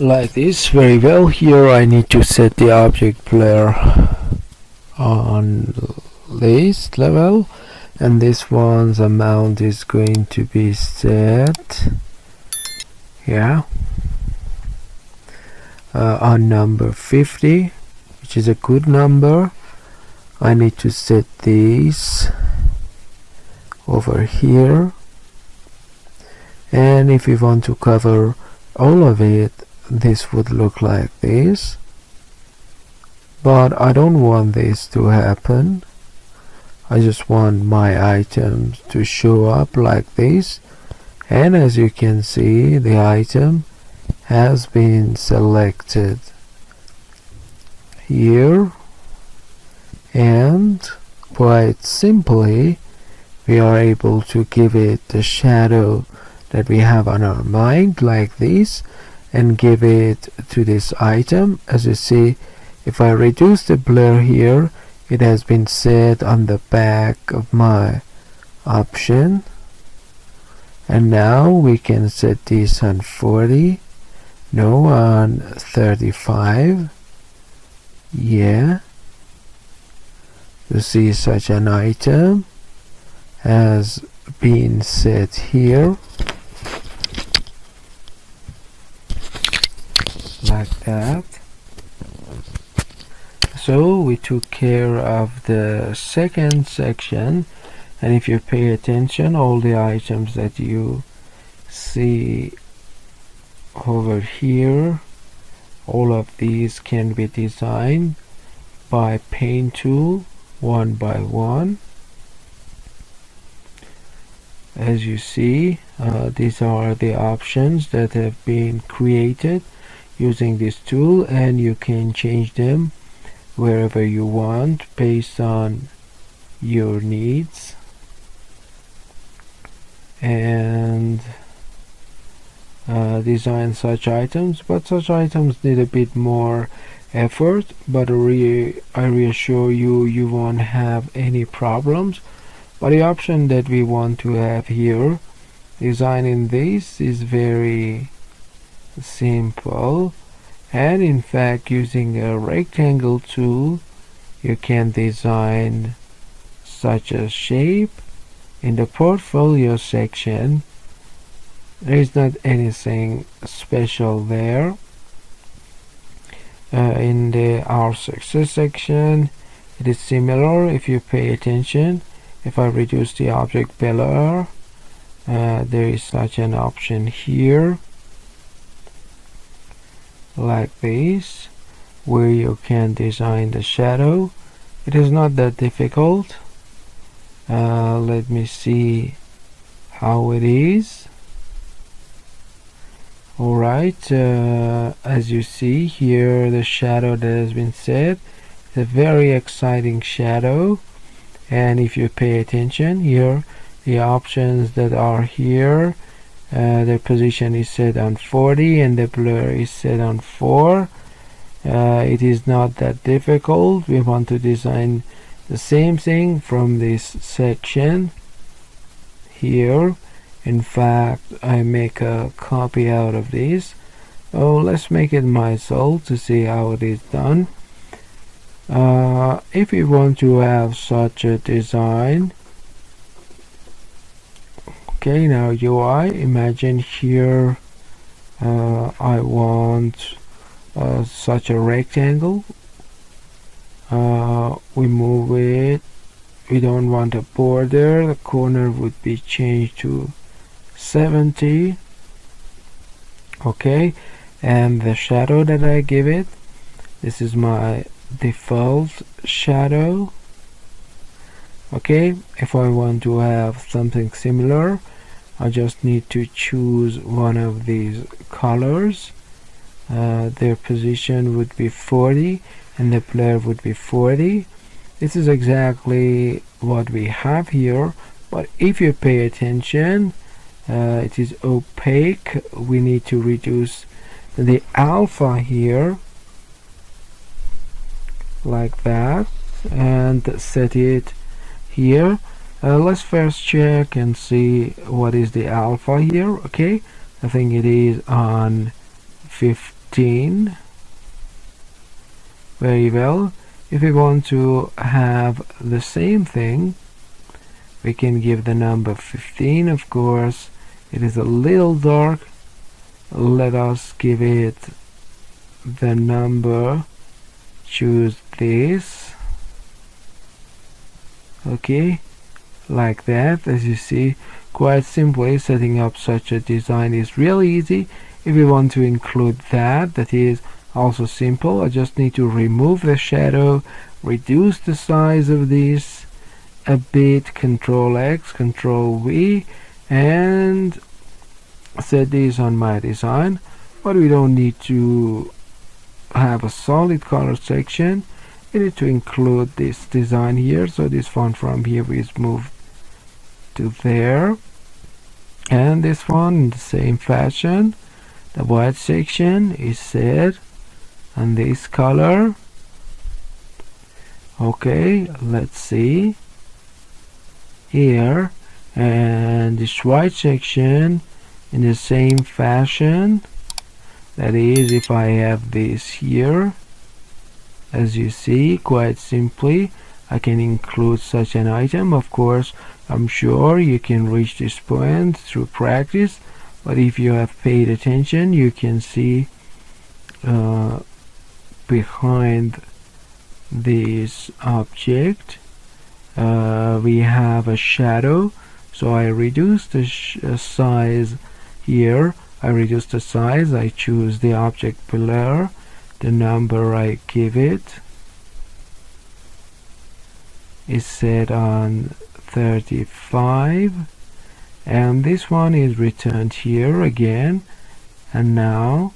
like this. Very well. Here I need to set the object blur on this level, and this one's amount is going to be set on number 50, which is a good number. I need to set these over here, and if we want to cover all of it, this would look like this, but I don't want this to happen. I just want my items to show up like this, and as you can see, the item has been selected here, and quite simply we are able to give it the shadow that we have on our mind like this, and give it to this item. As you see, if I reduce the blur here, it has been set on the back of my option, and now we can set this on 40, no, on 35. You see, such an item has been set here like that. So we took care of the second section, and if you pay attention, all the items that you see over here, all of these can be designed by paint tool one by one. As you see, these are the options that have been created using this tool, and you can change them wherever you want based on your needs. And design such items, but such items need a bit more effort, but I reassure you, you won't have any problems. But the option that we want to have here, designing this, is very simple, and in fact using a rectangle tool you can design such a shape. In the portfolio section, there is not anything special there. In the our success section, it is similar. If you pay attention, if I reduce the object blur, there is such an option here like this, where you can design the shadow. It is not that difficult. Let me see how it is. Alright, as you see here, the shadow that has been set is a very exciting shadow, and if you pay attention here, the options that are here, the position is set on 40 and the blur is set on 4. It is not that difficult. We want to design the same thing from this section here. In fact, I make a copy out of this. Oh, let's make it myself to see how it is done. If we want to have such a design, okay, now UI, imagine here I want such a rectangle. We move it. We don't want a border. The corner would be changed to 70. Okay, and the shadow that I give it, this is my default shadow. Okay, if I want to have something similar, I just need to choose one of these colors. Their position would be 40 and the blur would be 40. This is exactly what we have here, but if you pay attention, it is opaque. We need to reduce the alpha here like that and set it here. Let's first check and see what is the alpha here. Okay, I think it is on 15. Very well. If we want to have the same thing, we can give the number 15. Of course, it is a little dark. Let us give it the number, choose this, okay, like that. As you see, quite simply, setting up such a design is really easy. If you want to include that is also simple. I just need to remove the shadow, reduce the size of this a bit, Control X, Control V, and set this on my design. But we don't need to have a solid color section. We need to include this design here. So this font from here is moved to there, and this one in the same fashion. The white section is set on this color. Okay, let's see here, and this white section in the same fashion. That is, if I have this here, as you see, quite simply I can include such an item. Of course, I'm sure you can reach this point through practice, but if you have paid attention, you can see behind this object we have a shadow. So I reduce the size here. I reduce the size, I choose the object below, the number I give it is set on 35, and this one is returned here again, and now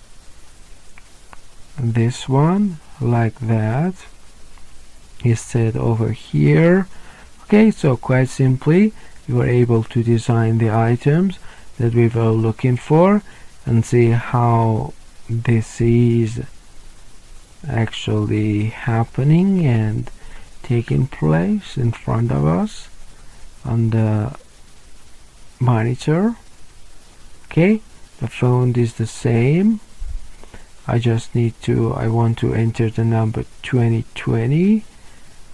this one like that is set over here. Okay, so quite simply you were able to design the items that we were looking for, and see how this is actually happening and taking place in front of us on the monitor. Okay, the font is the same. I want to enter the number 2020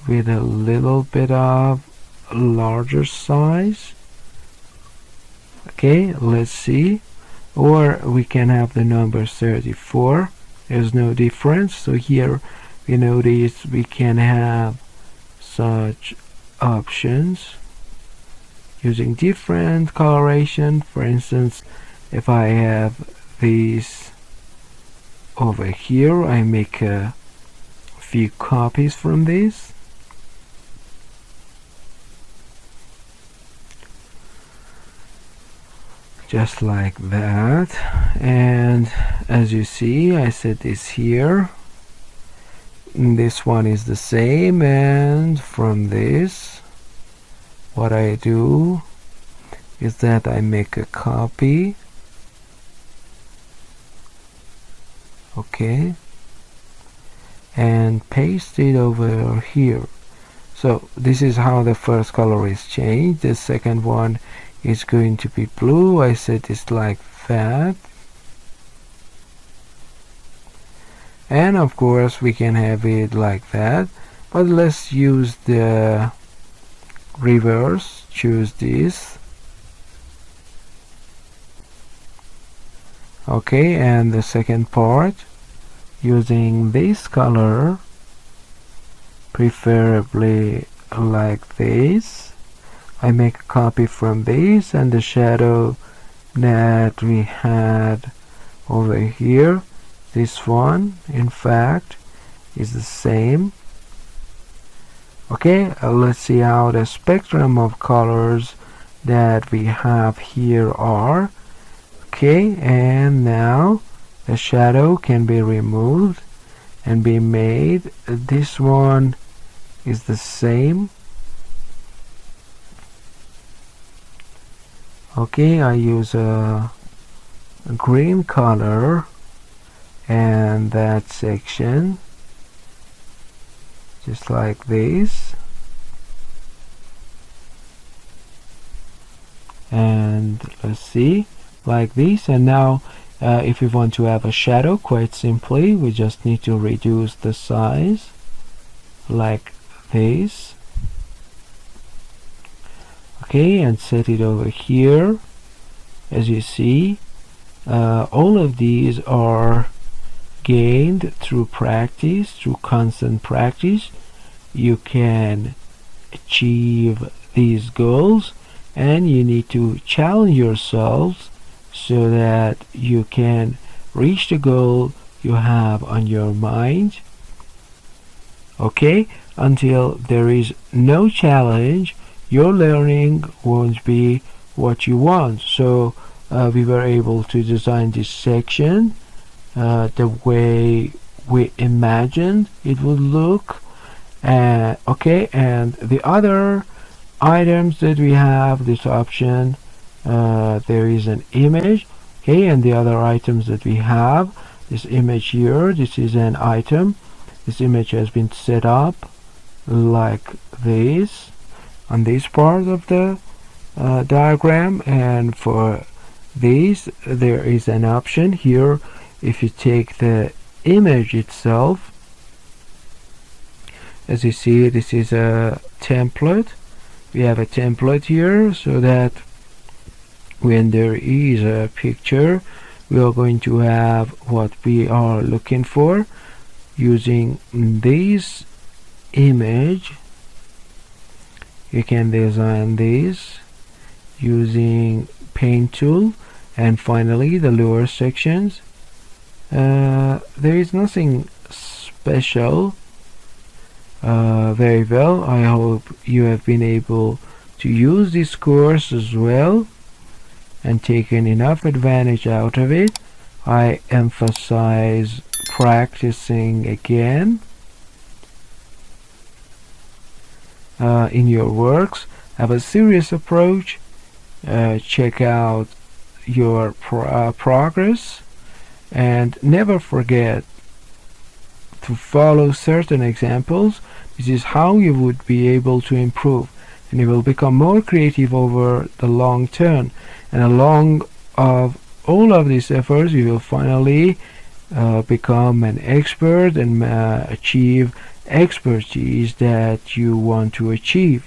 with a little bit of larger size. Okay, let's see. Or we can have the number 34. There's no difference. So here we notice we can have such options using different coloration. For instance, if I have these over here, I make a few copies from this. Just like that, and as you see, I set this here. This one is the same, and from this what I do is that I make a copy, okay, and paste it over here. So this is how the first color is changed. The second one is going to be blue. I set this like that, and of course we can have it like that, but let's use the reverse. Choose this, okay, and the second part using this color, preferably like this. I make a copy from this, and the shadow that we had over here, this one in fact is the same. Okay, let's see how the spectrum of colors that we have here are. Okay, and now the shadow can be removed and be made. This one is the same. Okay, I use a green color, and that section just like this, and let's see, like this. And now If we want to have a shadow, quite simply we just need to reduce the size like this, okay, and set it over here. As you see, all of these are gained through practice, through constant practice. You can achieve these goals, and you need to challenge yourselves so that you can reach the goal you have on your mind. Okay, until there is no challenge, your learning won't be what you want. So we were able to design this section the way we imagined it would look. Okay, and the other items that we have, this option, there is an image, okay, and the other items that we have, this image here, this is an item. This image has been set up like this on this part of the diagram, and for this there is an option here. If you take the image itself, as you see, this is a template. We have a template here, so that when there is a picture, we are going to have what we are looking for. Using this image, you can design this using paint tool. And finally, the lower sections, there is nothing special. Very well, I hope you have been able to use this course as well and taken enough advantage out of it. I emphasize practicing again in your works. Have a serious approach. Check out your progress, and never forget to follow certain examples. This is how you would be able to improve, and you will become more creative over the long term. And along of all of these efforts, you will finally become an expert and achieve expertise that you want to achieve.